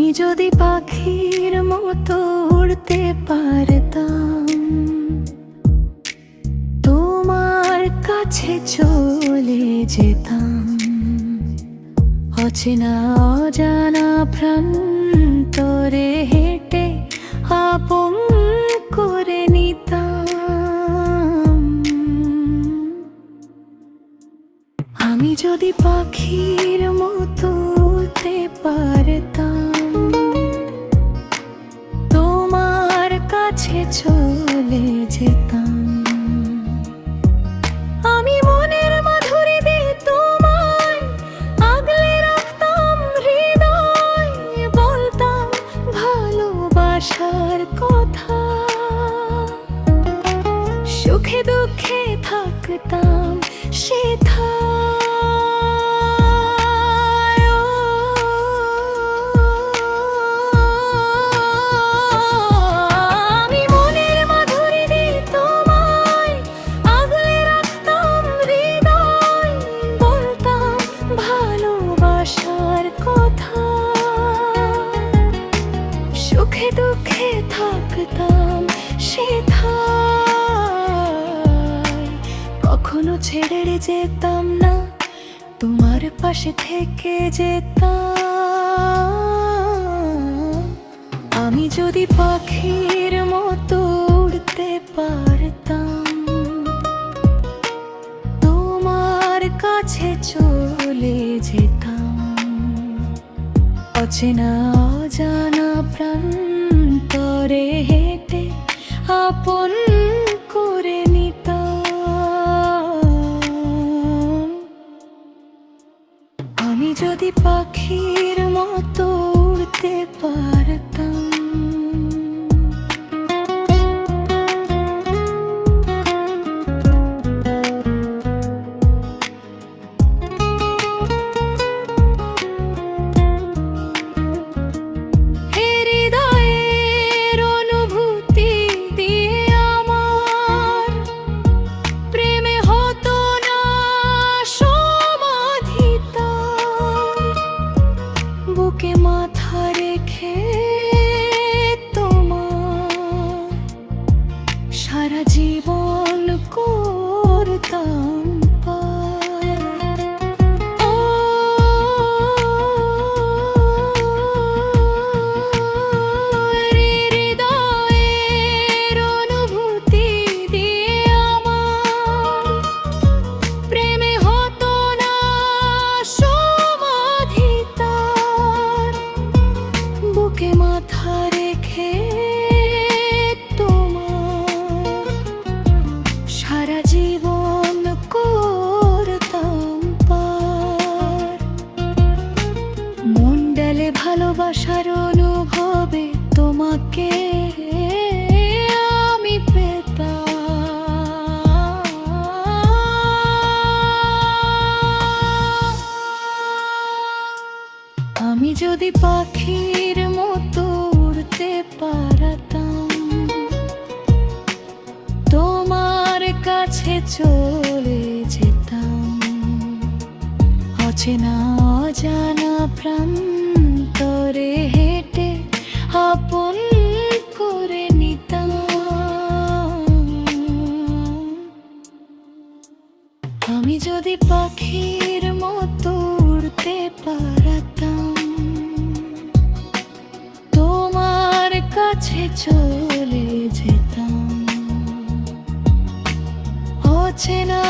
আমি যদি পাখির মতো উড়তে পারতাম, তোমার কাছে চলে যেতাম, অচেনা অজানা প্রান্তরে হেঁটে আপন করে নিতাম। আমি যদি পাখির মতো উড়তে পারতাম, তোমার কাছে চলে যেতাম, আমি মনের মাধুরী দিয়ে তোমায় আগলে রাখতাম হৃদয়, বলতাম ভালোবাসার কথা, সুখে দুঃখে থাকতাম সেথায়। আমি মনের মাধুরী দিয়ে তোমায় আগলে রাখতাম হৃদয়, বলতাম ভালোবাসার কথা, সুখে দুঃখে থাকতাম সেথায়। কখনো ছেড়ে যেতাম না, তোমার পাশে থেকে যেতাম। আমি যদি পাখির মতো উড়তে পারতাম, তোমার কাছে চলে যেতাম, অচেনা অজানা প্রান্তরে হেঁটে আপন করে নিতাম। আমি যদি পাখির মতো উড়তে পারতাম। বুকে মাথা রেখে তোমার সারা জীবন করতাম পার। ও হৃদয়ের অনুভূতি দিয়ে আমার প্রেমে হতো না সমাধি তার, বুকে মাথা রেখে তোমার সারা জীবন করতাম পার। মন ডালে ভালোবাসার অনুভবে তোমাকে আমি পেতাম। আমি যদি পাখির মতো উড়তে পারতাম, তোমার কাছে চলে যেতাম, অচেনা অজানা প্রান্তরে হেঁটে আপন করে নিতাম। আমি যদি পাখির মতো উড়তে পারতাম, তোমার কাছে চলে যেতাম, অচেনা